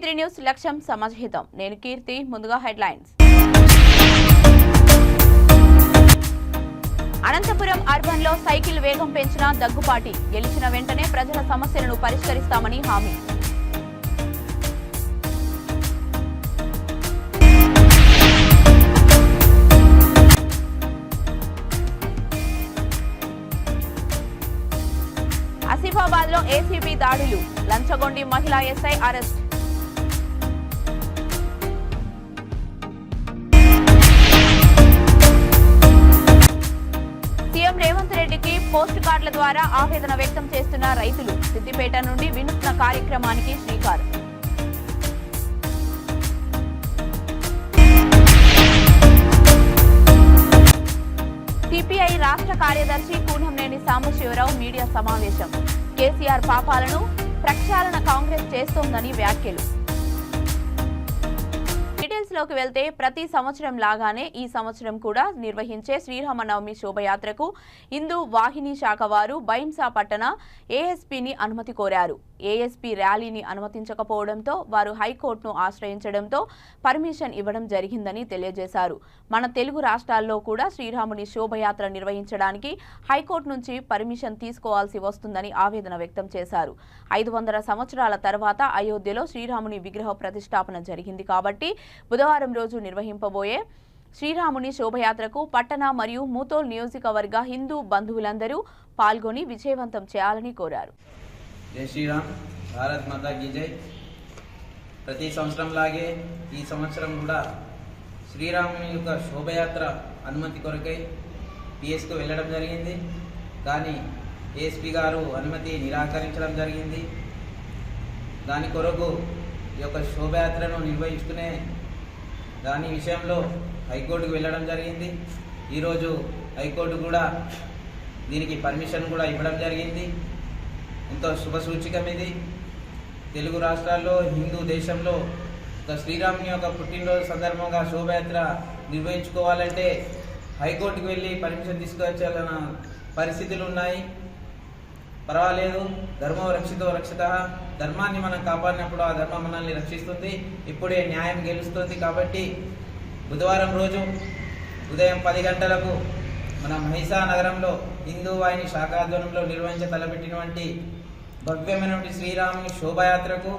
టీవీ3 news లక్ష్యం సమాజహితం. నేను కీర్తి. ముందుగా హెడ్లైన్స్. అనంతపురం అర్బన్ లో సైకిల్ వేగం పెంచిన దగ్గుపాటి. గెలిచిన వెంటనే ప్రజల సమస్యలను పరిష్కరిస్తామని హామీ. ఆసిఫాబాద్ లో ఏసీబీ దాడులు. లంచగొండి మహిళా ఎస్ఐ అరెస్ట్. సీఎం రేవంత్ రెడ్డికి పోస్ట్ కార్డుల ద్వారా ఆవేదన వ్యక్తం చేస్తున్న రైతులు. సిద్దిపేట నుండి వినూత్న కార్యక్రమానికి శ్రీకారం. సిపిఐ రాష్ట్ర కార్యదర్శి కూనంనేని సాంబశివరావు మీడియా సమావేశం. కేసీఆర్ పాపాలను ప్రక్షాళన కాంగ్రెస్ చేస్తోందని వ్యాఖ్యలు. డీటెయిల్స్ లోకి వెళ్తే ప్రతి సంవత్సరం లాగానే ఈ సంవత్సరం కూడా నిర్వహించే శ్రీరామనవమి శోభయాత్రకు హిందూ వాహిని శాఖ వారు బైంసా పట్టణ ఏఎస్పీని అనుమతి కోరారు. ఏఎస్పీ ర్యాలీని అనుమతించకపోవడంతో వారు హైకోర్టును ఆశ్రయించడంతో పర్మిషన్ ఇవ్వడం జరిగిందని తెలియజేశారు. మన తెలుగు రాష్ట్రాల్లో కూడా శ్రీరాముని శోభయాత్ర నిర్వహించడానికి హైకోర్టు నుంచి పర్మిషన్ తీసుకోవాల్సి వస్తుందని ఆవేదన వ్యక్తం చేశారు. 500 సంవత్సరాల తర్వాత అయోధ్యలో శ్రీరాముని విగ్రహ ప్రతిష్టాపన జరిగింది కాబట్టి బుధవారం రోజు నిర్వహింపబోయే శ్రీరాముని శోభయాత్రకు పట్టణ మరియు మూతోల్ నియోజకవర్గ హిందూ బంధువులందరూ పాల్గొని విజయవంతం చేయాలని కోరారు. జై శ్రీరామ్, భారత్ మాతా కీ జై. ప్రతి సంవత్సరం లాగే ఈ సంవత్సరం కూడా శ్రీరాముని యొక్క శోభయాత్ర అనుమతి కొరకై పిఎస్కు వెళ్ళడం జరిగింది. కానీ ఏఎస్పీ గారు అనుమతి నిరాకరించడం జరిగింది. దాని కొరకు ఈ యొక్క శోభయాత్రను నిర్వహించుకునే దాని విషయంలో హైకోర్టుకు వెళ్ళడం జరిగింది. ఈరోజు హైకోర్టు కూడా దీనికి పర్మిషన్ కూడా ఇవ్వడం జరిగింది. ఎంతో శుభసూచకం ఇది. తెలుగు రాష్ట్రాల్లో హిందూ దేశంలో ఒక శ్రీరాముని యొక్క పుట్టినరోజు సందర్భంగా శోభయాత్ర నిర్వహించుకోవాలంటే హైకోర్టుకు వెళ్ళి పర్మిషన్ తీసుకొచ్చాలన్న పరిస్థితులు ఉన్నాయి. పర్వాలేదు, ధర్మో రక్షితో రక్షిత. ధర్మాన్ని మనం కాపాడినప్పుడు ఆ ధర్మం మనల్ని రక్షిస్తుంది. ఇప్పుడే న్యాయం గెలుస్తుంది. కాబట్టి బుధవారం రోజు ఉదయం 10 గంటలకు మన మహిసా నగరంలో హిందూ వాహిని శాఖాధ్వర్యంలో నిర్వహించ తలపెట్టినటువంటి భవ్యమైనటువంటి శ్రీరాముని శోభయాత్రకు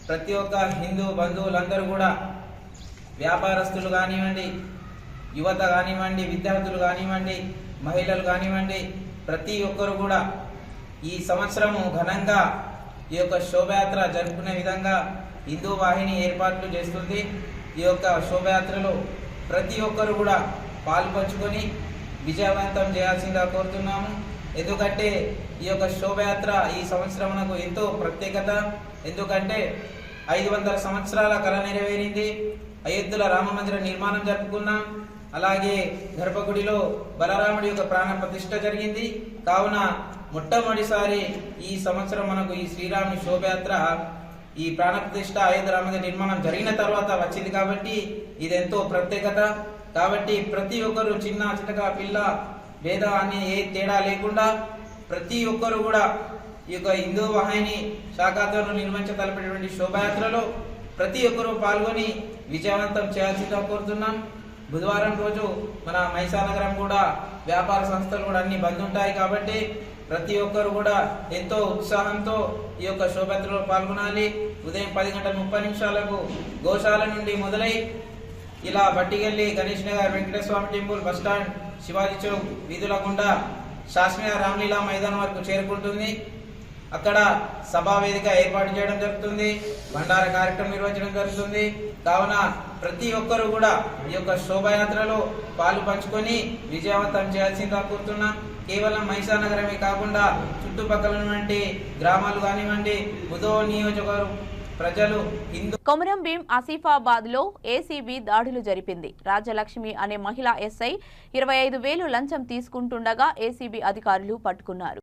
ప్రతి ఒక్క హిందూ బంధువులందరూ కూడా, వ్యాపారస్తులు కానివ్వండి, యువత కానివ్వండి, విద్యార్థులు కానివ్వండి, మహిళలు కానివ్వండి, ప్రతి ఒక్కరు కూడా ఈ సంవత్సరము ఘనంగా ఈ యొక్క శోభయాత్ర జరుపుకునే విధంగా హిందూ వాహిని ఏర్పాట్లు చేస్తుంది. ఈ యొక్క శోభయాత్రలో ప్రతి ఒక్కరు కూడా పాల్పంచుకొని విజయవంతం చేయాల్సిందిగా కోరుతున్నాము. ఎందుకంటే ఈ యొక్క శోభయాత్ర ఈ సంవత్సరం మనకు ఎంతో ప్రత్యేకత. ఎందుకంటే 500 సంవత్సరాల కళ నెరవేరింది. అయోధ్యలో రామ మందిర నిర్మాణం జరుపుకున్నాం. అలాగే గర్భగుడిలో బలరాముడి యొక్క ప్రాణ ప్రతిష్ఠ జరిగింది. కావున మొట్టమొదటిసారి ఈ సంవత్సరం మనకు ఈ శ్రీరాముని శోభయాత్ర, ఈ ప్రాణ ప్రతిష్ఠ అయోధ్య రామ మందిర నిర్మాణం జరిగిన తర్వాత వచ్చింది. కాబట్టి ఇది ఎంతో ప్రత్యేకత. కాబట్టి ప్రతి ఒక్కరు చిన్న చిన్నగా పిల్ల భేద అనే ఏ తేడా లేకుండా ప్రతి ఒక్కరు కూడా ఈ యొక్క హిందూ వాహిని శాఖాధ్వర్యంలో నిర్వహించ తలపెట్టినటువంటి శోభయాత్రలో ప్రతి ఒక్కరూ పాల్గొని విజయవంతం చేయాల్సిందిగా కోరుతున్నాం. బుధవారం రోజు మన మహిసా నగరం కూడా వ్యాపార సంస్థలు కూడా అన్ని బంద్ ఉంటాయి. కాబట్టి ప్రతి ఒక్కరు కూడా ఎంతో ఉత్సాహంతో ఈ యొక్క శోభయాత్రలో పాల్గొనాలి. ఉదయం 10:30 గోశాల నుండి మొదలై ఇలా బట్టిగెల్లి గణేష్ నగర్, వెంకటేశ్వర స్వామి టెంపుల్, బస్టాండ్, శివాజీ చౌక్ వీధుల గుండా శాస్త్రీయ రామ్లీలా మైదానం వరకు చేరుకుంటుంది. అక్కడ సభా వేదిక ఏర్పాటు చేయడం జరుగుతుంది. భండార కార్యక్రమం నిర్వహించడం జరుగుతుంది. కావున ప్రతి ఒక్కరు కూడా ఈ యొక్క శోభయాత్రలో పాలు పంచుకొని విజయవంతం చేయాల్సిందిగా కోరుతున్నాం. కేవలం మహిసా నగరమే కాకుండా చుట్టుపక్కల ఉన్నటువంటి గ్రామాలు కానివ్వండి, ముదోల్ నియోజకవర్గం ప్రజలు కొమరం భీం ఆసిఫాబాద్ లో ఏసీబీ దాడులు జరిపింది. రాజలక్ష్మి అనే మహిళా ఎస్ఐ 25,000 లంచం తీసుకుంటుండగా ఏసీబీ అధికారులు పట్టుకున్నారు.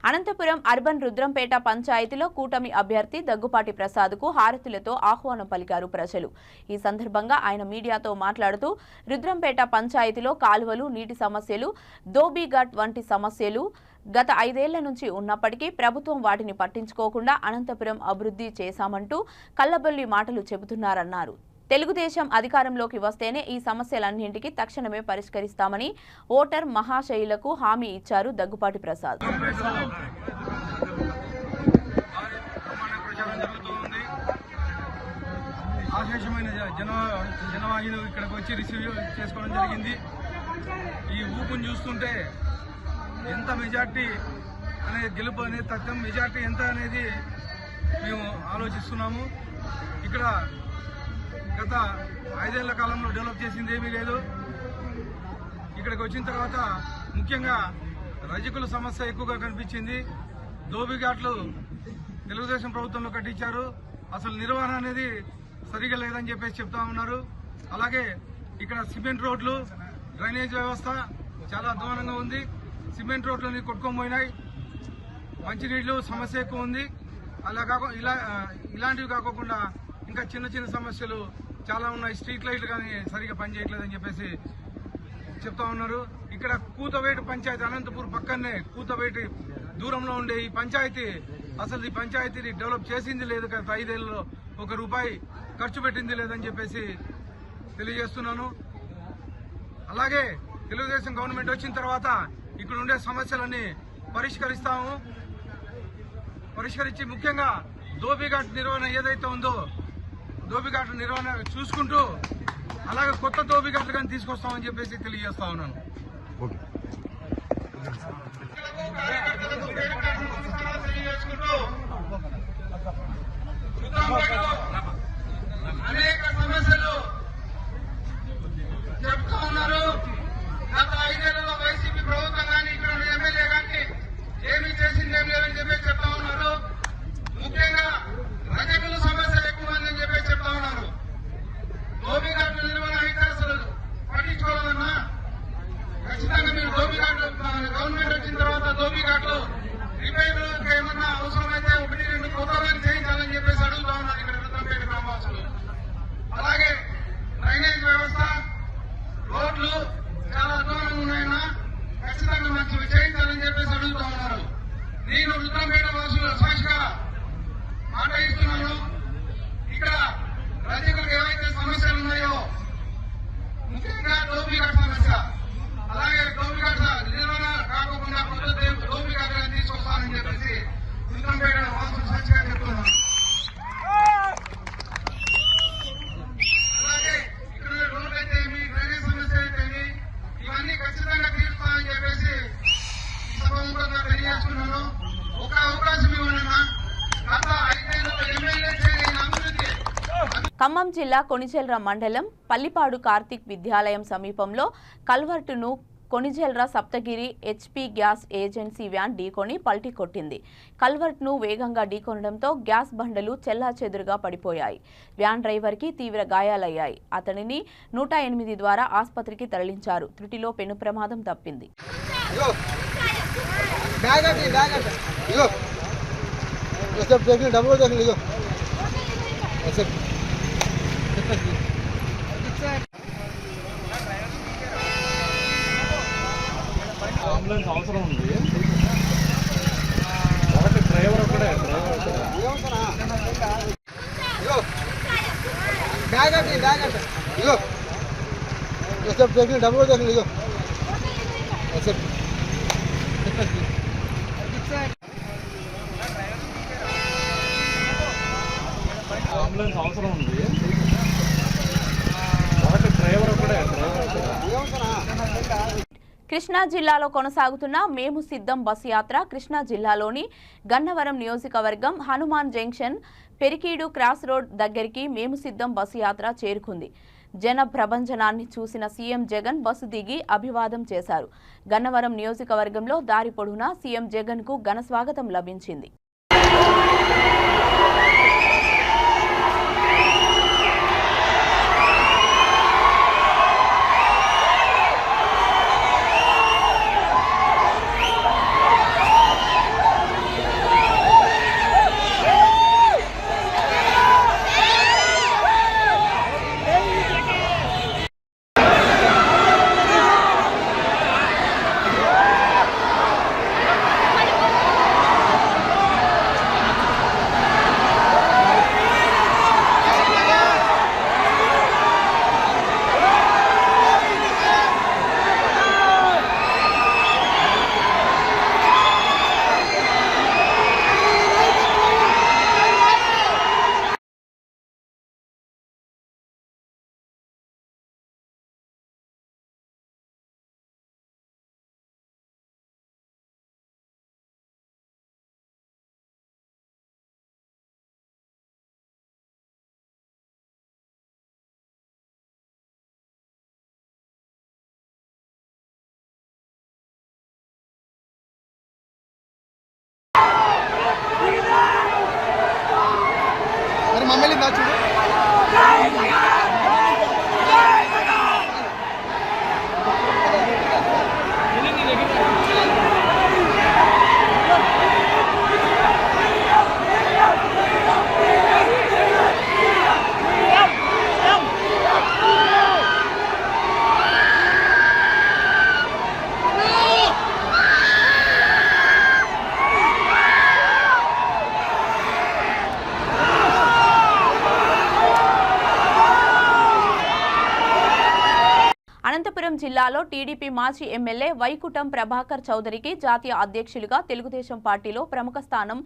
అనంతపురం అర్బన్ రుద్రంపేట పంచాయతీలో కూటమి అభ్యర్థి దగ్గుపాటి ప్రసాద్కు హారతులతో ఆహ్వానం పలికారు ప్రజలు. ఈ సందర్భంగా ఆయన మీడియాతో మాట్లాడుతూ రుద్రంపేట పంచాయతీలో కాలువలు, నీటి సమస్యలు, దోబీఘాట్ వంటి సమస్యలు గత 5 ఏళ్ల నుంచి ఉన్నప్పటికీ ప్రభుత్వం వాటిని పట్టించుకోకుండా అనంతపురం అభివృద్ధి చేశామంటూ కల్లబొల్లి మాటలు చెబుతున్నారన్నారు. తెలుగుదేశం అధికారంలోకి వస్తేనే ఈ సమస్యలన్నింటికీ తక్షణమే పరిష్కరిస్తామని ఓటర్ మహాశయులకు హామీ ఇచ్చారు దగ్గుపాటి ప్రసాద్. జనవాహిని ఇక్కడికి వచ్చి రిసీవ్ చేసుకోవడం జరిగింది. ఈ ఊపును చూస్తుంటే ఎంత మెజార్టీ అనేది గెలుపు అనేది తథ్యం, మెజార్టీ ఎంత అనేది మేము ఆలోచిస్తున్నాము. ఇక్కడ గత 5 ఏళ్ల కాలంలో డెవలప్ చేసింది ఏమీ లేదు. ఇక్కడికి వచ్చిన తర్వాత ముఖ్యంగా రజకుల సమస్య ఎక్కువగా కనిపించింది. దోబిఘాట్లు తెలుగుదేశం ప్రభుత్వంలో కట్టించారు. అసలు నిర్వహణ అనేది సరిగా లేదని చెప్పేసి చెప్తా ఉన్నారు. అలాగే ఇక్కడ సిమెంట్ రోడ్లు, డ్రైనేజ్ వ్యవస్థ చాలా అధ్వానంగా ఉంది. సిమెంట్ రోడ్లని కొట్టుకోబోయినాయి. మంచినీళ్ళు సమస్య ఎక్కువ ఉంది. అలా ఇలాంటివి కాకుండా ఇంకా చిన్న చిన్న సమస్యలు చాలా ఉన్నాయి. స్ట్రీట్ లైట్లు కానీ సరిగా పనిచేయట్లేదని చెప్పేసి చెప్తా ఉన్నారు. ఇక్కడ కూతవేటి పంచాయతీ, అనంతపూర్ పక్కనే కూతవేటి దూరంలో ఉండే ఈ పంచాయతీ అసలు ఈ పంచాయతీని డెవలప్ చేసింది లేదు. గత 5 ఏళ్లలో ₹1 ఖర్చు పెట్టింది లేదని చెప్పేసి తెలియజేస్తున్నాను. అలాగే తెలుగుదేశం గవర్నమెంట్ వచ్చిన తర్వాత ఇక్కడ ఉండే సమస్యలన్నీ పరిష్కరించి ముఖ్యంగా దోబిఘాట్ నిర్వహణ ఏదైతే ఉందో దోబిఘాట్ నిర్వహణ చూసుకుంటూ అలాగే కొత్త దోబిఘాట్లు కానీ తీసుకొస్తామని చెప్పేసి తెలియజేస్తా ఉన్నాను. అనేక సమస్యలు చెప్తా ఉన్నారు. గత 5 ఏళ్లలో వైసీపీ ప్రభుత్వం కానీ ఇక్కడ ఎమ్మెల్యే కానీ ఏమీ చేసిందేం లేదని చెప్పేసి చెప్తా ఉన్నారు. ముఖ్యంగా రజకుల సమస్య ఎక్కువ ఉందని చెప్పేసి చెప్తా ఉన్నారు. దోబిఘాట్లు నిర్వహణ అయితే అసలు పట్టించుకోవాలన్నా ఖచ్చితంగా మీరు దోబిఘాట్లు గవర్నమెంట్ వచ్చిన తర్వాత దోబిఘాట్లు రిపేర్లు ఏమన్నా అవసరమైతే 1-2 కొత్తదాన్ని చేయించాలని చెప్పేసి అడుగుతా ఉన్నారు ఇక్కడ రుద్రంపేట గ్రామవాసులు. అలాగే డ్రైనేజ్ వ్యవస్థ, రోడ్లు చాలా అధ్వానంగా ఉన్నాయన్నా ఖచ్చితంగా మంచివి చేయించాలని చెప్పేసి అడుగుతా ఉన్నారు. నేను రుద్రంపేట వాసుల సాక్షిగా మాట ఇస్తున్నాను. ఇక్కడ రజకులకు ఏవైతే సమస్యలు ఉన్నాయో ముఖ్యంగా దోబిఘాట్ సమస్య, అలాగే దోబిఘాట్ నిర్వహణ కాకుండా కొత్త దోబిఘాట్లను తీసుకొస్తానని చెప్పేసి రుద్రంపేట వాసుల సాక్షిగా చెప్తున్నాను. అలాగే ఇక్కడ రోడ్లు అయితే ఏమి, డ్రైనేజ్ సమస్య అయితే ఏమి, ఇవన్నీ ఖచ్చితంగా తీరుస్తామని చెప్పేసి సభముఖంగా తెలియజేస్తున్నాను. ఒక అవకాశం ఇవ్వనన్నా గత 5 ఏళ్లలో ఎమ్మెల్యే చేయని అభివృద్ధి. ఖమ్మం జిల్లా కొణిజెల్ర మండలం పల్లిపాడు కార్తిక్ విద్యాలయం సమీపంలో కల్వర్టును Konijerla Saptagiri HP gas agency van ఢీకొని పల్టీ కొట్టింది. కల్వర్ట్ను వేగంగా ఢీకొనడంతో గ్యాస్ బండలు చెల్లాచెదురుగా పడిపోయాయి. వ్యాన్ డ్రైవర్కి తీవ్ర గాయాలయ్యాయి. అతనిని 108 ద్వారా ఆసుపత్రికి తరలించారు. త్రుటిలో పెను ప్రమాదం తప్పింది. అంబులెన్స్ అవసరం ఉంది. ఒకటి డ్రైవర్ ఒకటే అంబులెన్స్ అవసరం ఉంది. ఒకటి డ్రైవర్ ఒకటే కృష్ణా జిల్లాలో కొనసాగుతున్న మేము సిద్ధం బస్సు యాత్ర కృష్ణా జిల్లాలోని గన్నవరం నియోజకవర్గం Hanuman junction Perikeedu cross road దగ్గరికి మేము సిద్ధం బస్సు యాత్ర చేరుకుంది. జన ప్రభంజనాన్ని చూసిన సీఎం జగన్ బస్సు దిగి అభివాదం చేశారు. గన్నవరం నియోజకవర్గంలో దారి పొడవునా సీఎం జగన్ కు ఘన స్వాగతం లభించింది. అనంతపురం జిల్లాలో టీడీపీ మాజీ ఎమ్మెల్యే వైకుంఠం ప్రభాకర్ చౌదరికి జాతీయ అధ్యక్షులుగా తెలుగుదేశం పార్టీలో ప్రముఖ స్థానం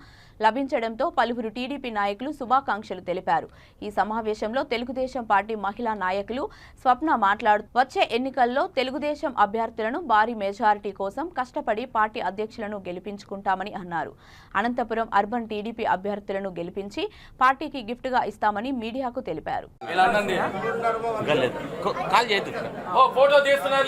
లభించడంతో పలువురు టీడీపీ నాయకులు శుభాకాంక్షలు తెలిపారు. ఈ సమావేశంలో తెలుగుదేశం పార్టీ మహిళా నాయకులు స్వప్న మాట్లాడుతూ వచ్చే ఎన్నికల్లో తెలుగుదేశం అభ్యర్థులను భారీ మెజారిటీ కోసం కష్టపడి పార్టీ అధ్యక్షులను గెలిపించుకుంటామని అన్నారు. అనంతపురం అర్బన్ టీడీపీ అభ్యర్థులను గెలిపించి పార్టీకి గిఫ్ట్గా ఇస్తామని మీడియాకు తెలిపారు. ఫోటో తీస్తున్నారు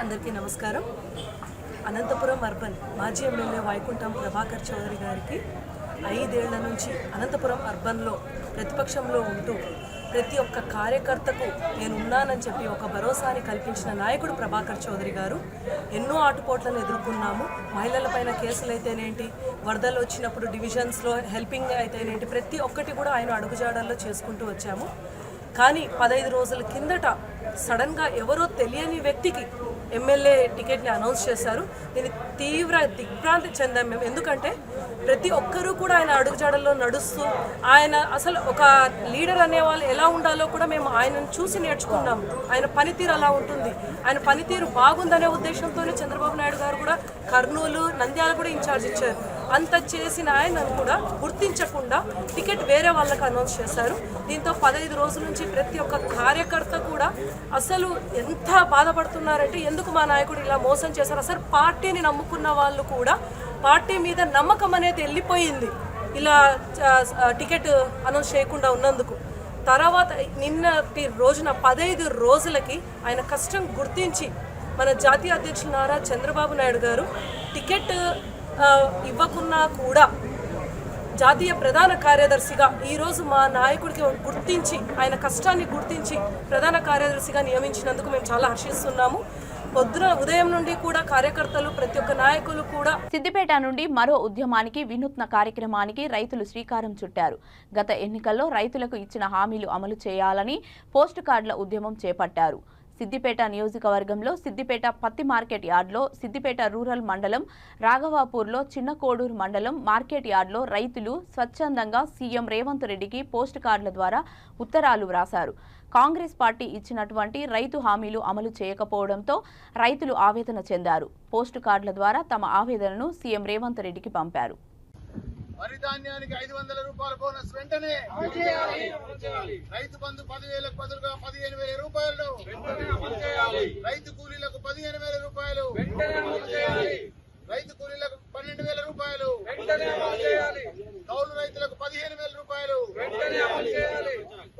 అందరికీ నమస్కారం. అనంతపురం అర్బన్ మాజీ ఎమ్మెల్యే వైకుంఠం ప్రభాకర్ చౌదరి గారికి 5 ఏళ్ల నుంచి అనంతపురం అర్బన్లో ప్రతిపక్షంలో ఉంటూ ప్రతి ఒక్క కార్యకర్తకు నేనున్నానని చెప్పి ఒక భరోసాని కల్పించిన నాయకుడు ప్రభాకర్ చౌదరి గారు. ఎన్నో ఆటుపోట్లను ఎదుర్కొన్నాము. మహిళలపైన కేసులు అయితేనేంటి, వరదలు వచ్చినప్పుడు డివిజన్స్లో హెల్పింగ్ అయితేనేంటి, ప్రతి ఒక్కటి కూడా ఆయన అడుగుజాడల్లో చేసుకుంటూ వచ్చాము. కానీ 15 రోజుల కిందట సడన్గా ఎవరో తెలియని వ్యక్తికి ఎమ్మెల్యే టికెట్ని అనౌన్స్ చేశారు. దీన్ని తీవ్ర దిగ్భ్రాంతి చెందాం మేము. ఎందుకంటే ప్రతి ఒక్కరూ కూడా ఆయన అడుగుజాడల్లో నడుస్తూ ఆయన అసలు ఒక లీడర్ అనేవాళ్ళు ఎలా ఉండాలో కూడా మేము ఆయనను చూసి నేర్చుకున్నాము. ఆయన పనితీరు అలా ఉంటుంది. ఆయన పనితీరు బాగుందనే ఉద్దేశంతోనే చంద్రబాబు నాయుడు గారు కూడా కర్నూలు, నంద్యాల కూడా ఇన్ఛార్జ్ ఇచ్చారు. అంత చేసిన ఆయనను కూడా గుర్తించకుండా టికెట్ వేరే వాళ్ళకి అనౌన్స్ చేశారు. దీంతో 15 రోజుల నుంచి ప్రతి ఒక్క కార్యకర్త కూడా అసలు ఎంత బాధపడుతున్నారంటే ఎందుకు మా నాయకుడు ఇలా మోసం చేశారు. అసలు పార్టీని నమ్ముకున్న వాళ్ళు కూడా పార్టీ మీద నమ్మకం అనేది వెళ్ళిపోయింది ఇలా టికెట్ అనౌన్స్ చేయకుండా ఉన్నందుకు. తర్వాత నిన్నటి రోజున 15 రోజులకి ఆయన కష్టం గుర్తించి మన జాతీయ అధ్యక్షులు నారా చంద్రబాబు నాయుడు గారు టికెట్ ఇవ్వకున్నా కూడా జాతీయ ప్రధాన కార్యదర్శిగా ఈరోజు మా నాయకుడికి గుర్తించి ఆయన కష్టాన్ని గుర్తించి ప్రధాన కార్యదర్శిగా నియమించినందుకు మేము చాలా హర్షిస్తున్నాము. పొద్దున ఉదయం నుండి కూడా కార్యకర్తలు ప్రతి ఒక్క నాయకులు కూడా సిద్దిపేట నుండి మరో ఉద్యమానికి, వినూత్న కార్యక్రమానికి రైతులు శ్రీకారం చుట్టారు. గత ఎన్నికల్లో రైతులకు ఇచ్చిన హామీలు అమలు చేయాలని పోస్ట్ కార్డుల ఉద్యమం చేపట్టారు. సిద్దిపేట నియోజకవర్గంలో సిద్దిపేట పత్తి మార్కెట్ యార్డ్లో, సిద్దిపేట రూరల్ మండలం రాఘవాపూర్లో, చిన్న కోడూరు మండలం మార్కెట్ యార్డ్లో రైతులు స్వచ్ఛందంగా సీఎం రేవంత్ రెడ్డికి పోస్ట్ కార్డుల ద్వారా ఉత్తరాలు వ్రాశారు. కాంగ్రెస్ పార్టీ ఇచ్చినటువంటి రైతు హామీలు అమలు చేయకపోవడంతో రైతులు ఆవేదన చెందారు. పోస్ట్ కార్డుల ద్వారా తమ ఆవేదనను సీఎం రేవంత్ రెడ్డికి పంపారు. వరి ధాన్యానికి 500 రూపాయల బోనస్ వెంటనే రైతు బంధు 10,000కు బదులుగా 15,000 రూపాయలు, రైతు కూలీలకు 15,000 రూపాయలు, రైతు కూలీలకు 12,000 రూపాయలు, కౌలు రైతులకు 15,000 రూపాయలు,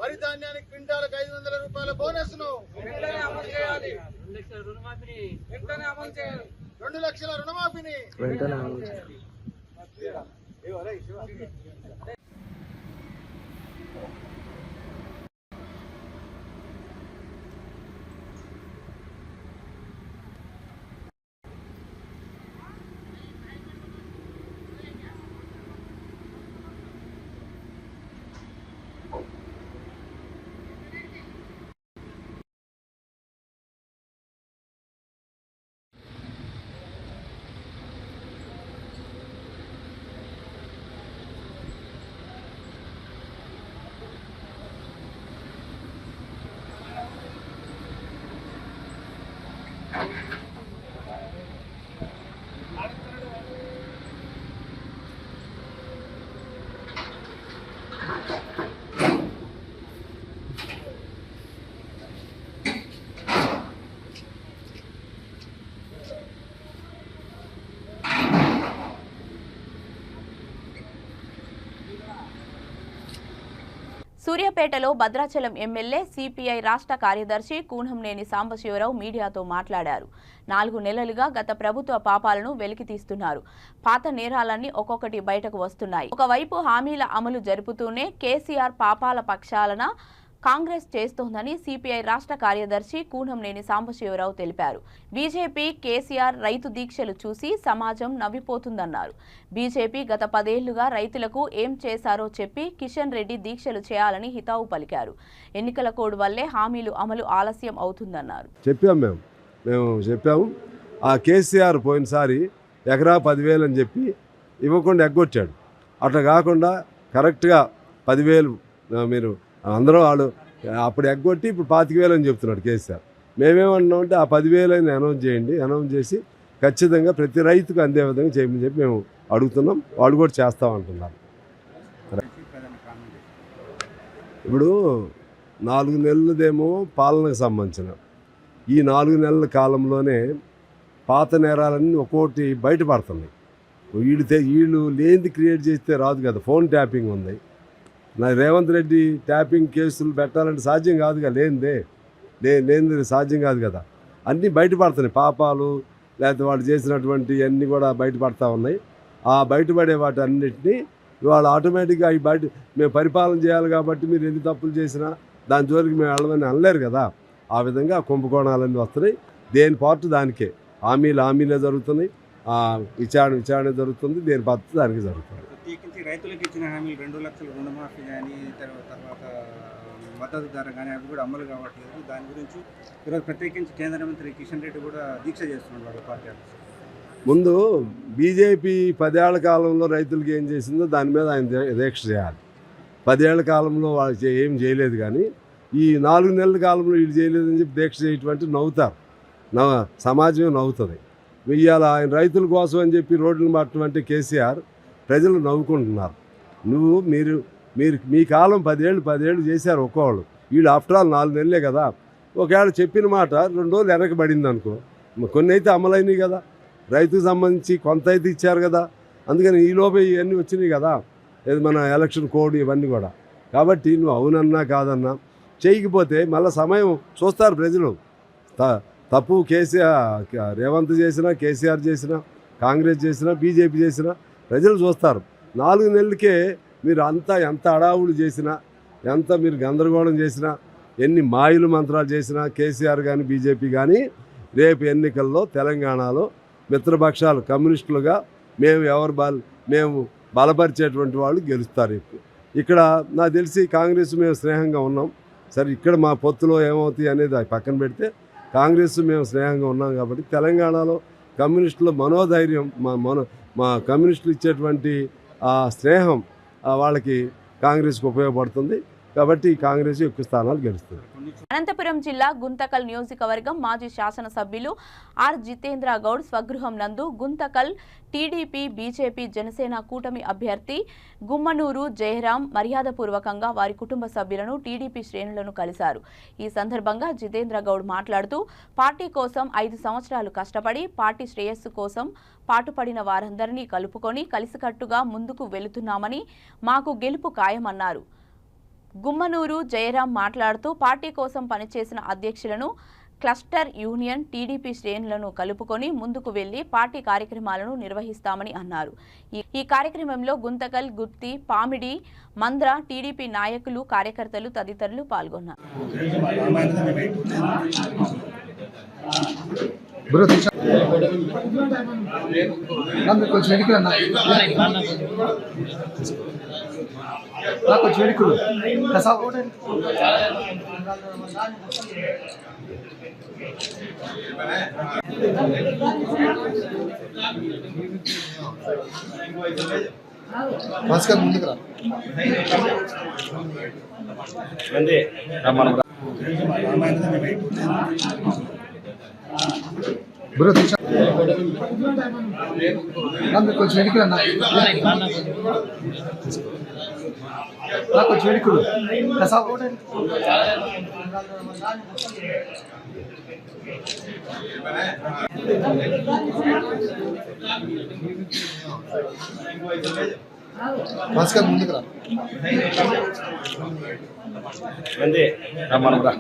వరి ధాన్యానికి క్వింటాలకు 500 రూపాయల బోనస్ ను 2 లక్షల రుణమాఫీని సూర్యాపేటలో భద్రాచలం ఎమ్మెల్యే సిపిఐ రాష్ట్ర కార్యదర్శి కూనంనేని సాంబశివరావు మీడియాతో మాట్లాడారు. 4 నెలలుగా గత ప్రభుత్వ పాపాలను వెలికితీస్తున్నారు. పాత నేరాలన్నీ ఒక్కొక్కటి బయటకు వస్తున్నాయి. ఒకవైపు హామీల అమలు జరుపుతూనే కేసీఆర్ పాపాల పక్షాలన కాంగ్రెస్ చేస్తోందని సిపిఐ రాష్ట్ర కార్యదర్శి కూనంనేని సాంబశివరావు తెలిపారు. బీజేపీ కేసీఆర్ రైతు దీక్షలు చూసి సమాజం నవ్విపోతుందన్నారు. బీజేపీ గత 10 ఏళ్లుగా రైతులకు ఏం చేశారో చెప్పి కిషన్ రెడ్డి దీక్షలు చేయాలని హితావు పలికారు. ఎన్నికల కోడ్ వల్లే హామీలు అమలు ఆలస్యం అవుతుందన్నారు. మేము చెప్పాము. ఆ కేసీఆర్ పోయినసారి ఎకరా 10,000 అని చెప్పి ఇవ్వకుండా ఎగ్గొచ్చాడు. అట్లా కాకుండా కరెక్ట్గా 10,000 మీరు అందరూ వాళ్ళు అప్పుడు ఎగ్గొట్టి ఇప్పుడు 25,000 అని చెప్తున్నాడు కేసీఆర్. మేమేమన్నామంటే ఆ 10,000 అనౌన్స్ చేయండి, అనౌన్స్ చేసి ఖచ్చితంగా ప్రతి రైతుకు అందే విధంగా చేయమని చెప్పి మేము అడుగుతున్నాం. వాళ్ళు కూడా చేస్తామంటున్నారు. ఇప్పుడు 4 నెలలదేమో పాలనకు సంబంధించిన ఈ 4 నెలల కాలంలోనే పాత నేరాలన్నీ ఒక్కోటి బయటపడుతున్నాయి. వీళ్ళు లేనిది క్రియేట్ చేస్తే రాదు కదా. ఫోన్ ట్యాపింగ్ ఉంది. రేవంత్ రెడ్డి ట్యాపింగ్ కేసులు పెట్టాలంటే సాధ్యం కాదుగా. లేనిది సాధ్యం కాదు కదా. అన్నీ బయటపడుతున్నాయి. పాపాలు లేకపోతే వాళ్ళు చేసినటువంటి అన్నీ కూడా బయటపడతా ఉన్నాయి. ఆ బయటపడే వాటి అన్నింటినీ వాళ్ళు ఆటోమేటిక్గా మేము పరిపాలన చేయాలి కాబట్టి మీరు ఎన్ని తప్పులు చేసినా దాని జోలికి మేము వెళ్ళమని అనలేరు కదా. ఆ విధంగా కుంభకోణాలన్నీ వస్తున్నాయి. దేని పార్ట్ దానికే. హామీలే జరుగుతున్నాయి. విచారణ జరుగుతుంది. దేని పద్ధతి దానికి జరుగుతుంది. ప్రత్యేకించి రైతులకు ఇచ్చిన హామీలు 2 లక్షల రుణమాఫీ కానీ తర్వాత మద్దతు ధర కానీ అవి కూడా అమలు కావట్లేదు. దాని గురించి ఈరోజు ప్రత్యేకించి కేంద్ర మంత్రి కిషన్ రెడ్డి కూడా దీక్ష చేస్తున్నాడు పార్టీ. ముందు బీజేపీ 10 ఏళ్ల కాలంలో రైతులకు ఏం చేసిందో దాని మీద ఆయన దీక్ష చేయాలి. 10 ఏళ్ల కాలంలో వాళ్ళు ఏం చేయలేదు. కానీ ఈ 4 నెలల కాలంలో వీళ్ళు చేయలేదని చెప్పి దీక్ష చేయటువంటి నవ్వుతారు. సమాజమే నవ్వుతుంది. ఇవాళ ఆయన రైతుల కోసం అని చెప్పి రోడ్లు మాట్లాడమంటే కేసీఆర్ ప్రజలు నవ్వుకుంటున్నారు. మీరు మీ కాలం 10 ఏళ్ళు చేశారు ఒక్కోళ్ళు. వీళ్ళు ఆఫ్టర్ ఆల్ 4 నెలలే కదా. ఒకవేళ చెప్పిన మాట 2 రోజులు వెనకబడింది అనుకో, కొన్ని అయితే అమలైనవి కదా. రైతుకు సంబంధించి కొంత అయితే ఇచ్చారు కదా. అందుకని ఈలోపే ఇవన్నీ వచ్చినాయి కదా. మన ఎలక్షన్ కోడ్ ఇవన్నీ కూడా. కాబట్టి నువ్వు అవునన్నా కాదన్నా చేయకపోతే మళ్ళీ సమయం చూస్తారు ప్రజలు. తప్పు రేవంత్ చేసినా, కేసీఆర్ చేసినా, కాంగ్రెస్ చేసినా, బీజేపీ చేసినా ప్రజలు చూస్తారు. 4 నెలలకే మీరు ఎంత అడావులు చేసినా, ఎంత మీరు గందరగోళం చేసినా, ఎన్ని మాయలు మంత్రాలు చేసినా కేసీఆర్ కానీ బీజేపీ కానీ రేపు ఎన్నికల్లో తెలంగాణలో మిత్రపక్షాలు కమ్యూనిస్టులుగా మేము బలపరిచేటువంటి వాళ్ళు గెలుస్తారు. ఇక్కడ నాకు తెలిసి కాంగ్రెస్ మేము స్నేహంగా ఉన్నాం. సరే ఇక్కడ మా పొత్తులో ఏమవుతాయి అనేది పక్కన పెడితే కాంగ్రెస్ మేము స్నేహంగా ఉన్నాం కాబట్టి తెలంగాణలో కమ్యూనిస్టుల మనోధైర్యం మా కమ్యూనిస్టులు ఇచ్చేటువంటి ఆ స్నేహం వాళ్ళకి కాంగ్రెస్కి ఉపయోగపడుతుంది. కాబట్టి కాంగ్రెస్ ఎక్కువ స్థానాలు గెలుస్తుంది. అనంతపురం జిల్లా గుంతకల్ నియోజకవర్గం మాజీ శాసనసభ్యులు ఆర్ జితేంద్ర గౌడ్ స్వగృహం నందు గుంతకల్ టీడీపీ, బీజేపీ, జనసేన కూటమి అభ్యర్థి గుమ్మనూరు జయరాం మర్యాదపూర్వకంగా వారి కుటుంబ సభ్యులను టీడీపీ శ్రేణులను కలిశారు. ఈ సందర్భంగా జితేంద్ర గౌడ్ మాట్లాడుతూ పార్టీ కోసం 5 సంవత్సరాలు కష్టపడి పార్టీ శ్రేయస్సు కోసం పాటుపడిన వారందరినీ కలుపుకొని కలిసికట్టుగా ముందుకు వెళుతున్నామని, మాకు గెలుపు ఖాయమన్నారు. గుమ్మనూరు జయరాం మాట్లాడుతూ పార్టీ కోసం పనిచేసిన అధ్యక్షులను, క్లస్టర్ యూనియన్, టీడీపీ శ్రేణులను కలుపుకొని ముందుకు వెళ్లి పార్టీ కార్యక్రమాలను నిర్వహిస్తామని అన్నారు. ఈ కార్యక్రమంలో గుంతకల్, గుత్తి, పామిడి, మంద్ర టీడీపీ నాయకులు, కార్యకర్తలు తదితరులు పాల్గొన్నారు. ముందుకు కొంచెం వెనుకలు అన్నా, కొంచెం వెనుకలు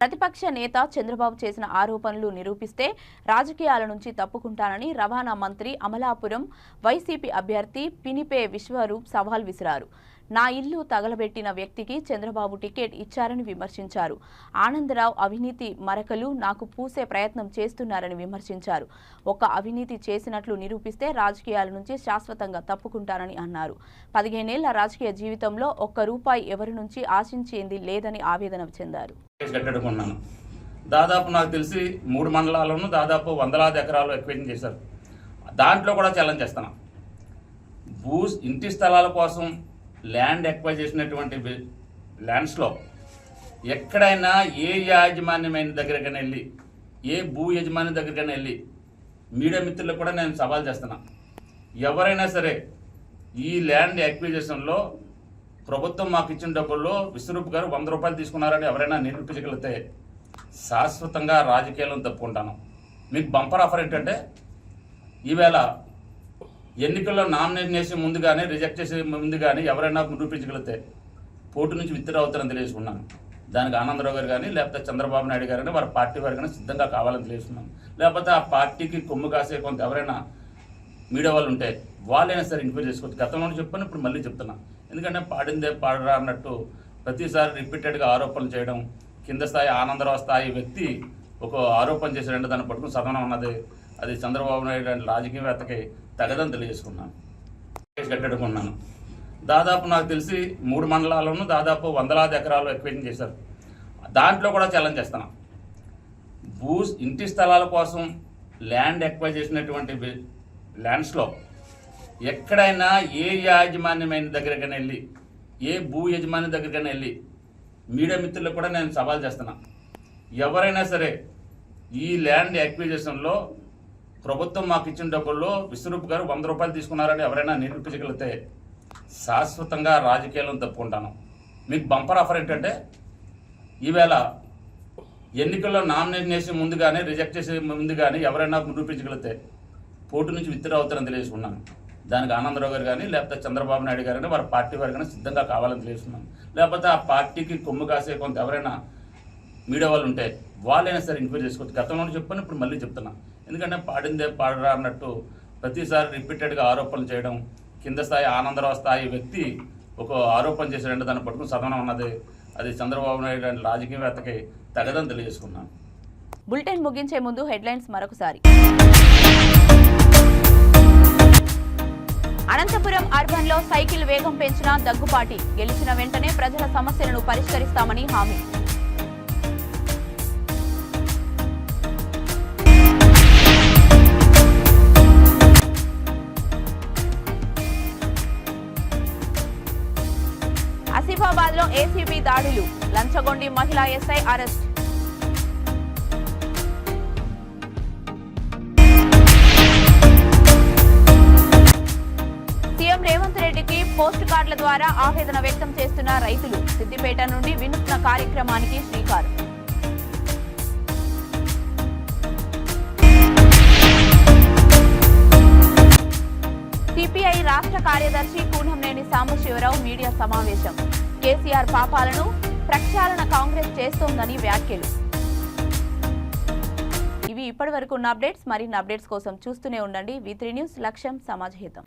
ప్రతిపక్ష నేత చంద్రబాబు చేసిన ఆరోపణలు నిరూపిస్తే రాజకీయాల నుంచి తప్పుకుంటానని రవాణా మంత్రి అమలాపురం వైసీపీ అభ్యర్థి పినిపే విశ్వరూప్ సవాల్ విసిరారు. నా ఇల్లు తగలబెట్టిన వ్యక్తికి చంద్రబాబు టికెట్ ఇచ్చారని విమర్శించారు. ఆనందరావు అవినీతి మరకలు నాకు పూసే ప్రయత్నం చేస్తున్నారని విమర్శించారు. ఒక్క అవినీతి చేసినట్లు నిరూపిస్తే రాజకీయాల నుంచి శాశ్వతంగా తప్పుకుంటానని అన్నారు. 15 ఏళ్ల రాజకీయ జీవితంలో ఒక్క రూపాయి ఎవరి నుంచి ఆశించేంది లేదని ఆవేదన చెందారు. దాదాపు నాకు తెలిసి 3 మండలాలను దాదాపు వందలాది ఎకరాలు ఎక్వేషన్ చేశారు. దాంట్లో కూడా ఛాలెంజ్ చేస్తాను. ఇంటి స్థలాల కోసం ల్యాండ్ ఎక్వైర్ చేసినటువంటి ల్యాండ్స్లో ఎక్కడైనా ఏ యాజమాన్యమైన దగ్గరకైనా వెళ్ళి ఏ భూ యజమాని దగ్గరకైనా వెళ్ళి మీడియా మిత్రులకు కూడా నేను సవాల్ చేస్తున్నా. ఎవరైనా సరే ఈ ల్యాండ్ ఎక్విజిషన్లో ప్రభుత్వం మాకు ఇచ్చిన డబ్బుల్లో విశ్వరూప్ గారు 100 రూపాయలు తీసుకున్నారని ఎవరైనా నిరూపించగలిగితే శాశ్వతంగా రాజకీయాలను తప్పుకుంటాను. మీకు బంపర్ ఆఫర్ ఏంటంటే ఈవేళ ఎన్నికల్లో నామినేషన్ చేసే ముందు కానీ రిజెక్ట్ చేసే ముందు కానీ ఎవరైనా నిరూపించగలిగితే పోటీ నుంచి విత్డ్రా అవుతారని తెలియజేసుకున్నాను. దానికి ఆనందరావు గారు కానీ లేకపోతే చంద్రబాబు నాయుడు గారు కానీ వారి పార్టీ వారు కానీ సిద్ధంగా కావాలని తెలియజేస్తున్నాను. లేకపోతే ఆ పార్టీకి కొమ్ము కాసే కొంత ఎవరైనా మీడియా వాళ్ళు ఉంటే వాళ్ళైనా సరే ఎంక్వైరీ చేసుకోవచ్చు. గతంలో చెప్పాను, ఇప్పుడు మళ్ళీ చెప్తున్నా. ఎందుకంటే పాడిందే పాడరా అన్నట్టు ప్రతిసారి రిపీటెడ్గా ఆరోపణలు చేయడం, కింద స్థాయి ఆనందరావు స్థాయి వ్యక్తి ఒక ఆరోపణ చేశాడంటే దాన్ని పట్టుకుని సదనం ఉన్నది అది చంద్రబాబు నాయుడు అంటే రాజకీయవేత్తకి తగదని తెలియజేసుకున్నాను. కట్టెడుకున్నాను. దాదాపు నాకు తెలిసి 3 మండలాలను దాదాపు వందలాది ఎకరాలు ఎక్వేషన్ చేశారు. దాంట్లో కూడా ఛాలెంజ్ చేస్తాను. ఇంటి స్థలాల కోసం ల్యాండ్ ఎక్వైర్ చేసినటువంటి ల్యాండ్స్లో ఎక్కడైనా ఏ యాజమాన్యమైన దగ్గరకైనా వెళ్ళి ఏ భూ యజమాని దగ్గరకైనా వెళ్ళి మీడియా మిత్రులకు కూడా నేను సవాల్ చేస్తున్నా. ఎవరైనా సరే ఈ ల్యాండ్ ఎక్విజిషన్లో ప్రభుత్వం మాకు ఇచ్చిన డబ్బుల్లో విశ్వరూప్ గారు 100 రూపాయలు తీసుకున్నారని ఎవరైనా నిరూపించగలిగితే శాశ్వతంగా రాజకీయాలను తప్పుకుంటాను. మీకు బంపర్ ఆఫర్ ఏంటంటే ఈవేళ ఎన్నికల్లో నామినేషన్ చేసే ముందు కానీ రిజెక్ట్ చేసే ముందు కానీ ఎవరైనా నిరూపించగలిగితే పోటీ నుంచి విత్డ్రా అవుతారని తెలియజేసుకున్నాను. దానికి ఆనందరావు గారు కానీ లేకపోతే చంద్రబాబు నాయుడు గారు కానీ వారి పార్టీ వారు కానీ సిద్ధంగా కావాలని తెలియజేస్తున్నాను. లేకపోతే ఆ పార్టీకి కొమ్ము కాసే కొంత ఎవరైనా మీడియా వాళ్ళు ఉంటే వాళ్ళైనా సరే ఎంక్వైరీ చేసుకోవచ్చు. గతంలో చెప్పాను, ఇప్పుడు మళ్ళీ చెప్తున్నా. ఎందుకంటే పాడిందే పాడరా అన్నట్టు ప్రతిసారి రిపీటెడ్గా ఆరోపణలు చేయడం, కింద స్థాయి ఆనందరావు స్థాయి వ్యక్తి ఒక ఆరోపణ చేశాడంటే దాన్ని పట్టుకుని సదనం ఉన్నది అది చంద్రబాబు నాయుడు అంటే రాజకీయవేత్తకి తగదని తెలియజేసుకున్నాను. బులెటిన్ ముగించే ముందు హెడ్లైన్స్ మరొకసారి. అనంతపురం అర్బన్లో సైకిల్ వేగం పెంచిన దగ్గుపాటి, గెలిచిన వెంటనే ప్రజల సమస్యలను పరిష్కరిస్తామని హామీ. ఆసిఫాబాద్ లో ఏసీబీ దాడులు, లంచగొండి మహిళా ఎస్ఐ అరెస్ట్. సీఎం రేవంత్ రెడ్డికి పోస్ట్ కార్డుల ద్వారా ఆవేదన వ్యక్తం చేస్తున్న రైతులు, సిద్దిపేట నుండి వినూత్న కార్యక్రమానికి శ్రీకారం. సిపిఐ రాష్ట్ర కార్యదర్శి కూనంనేని సాంబశివరావు మీడియా సమావేశం, కేసీఆర్ పాపాలను ప్రక్షాళన కాంగ్రెస్ చేస్తోందని వ్యాఖ్యలు. ఇవి ఇప్పటివరకు ఉన్న అప్డేట్స్. మరిన్ని అప్డేట్స్ కోసం చూస్తూనే ఉండండి V3 న్యూస్. లక్ష్యం సమాజ హితం.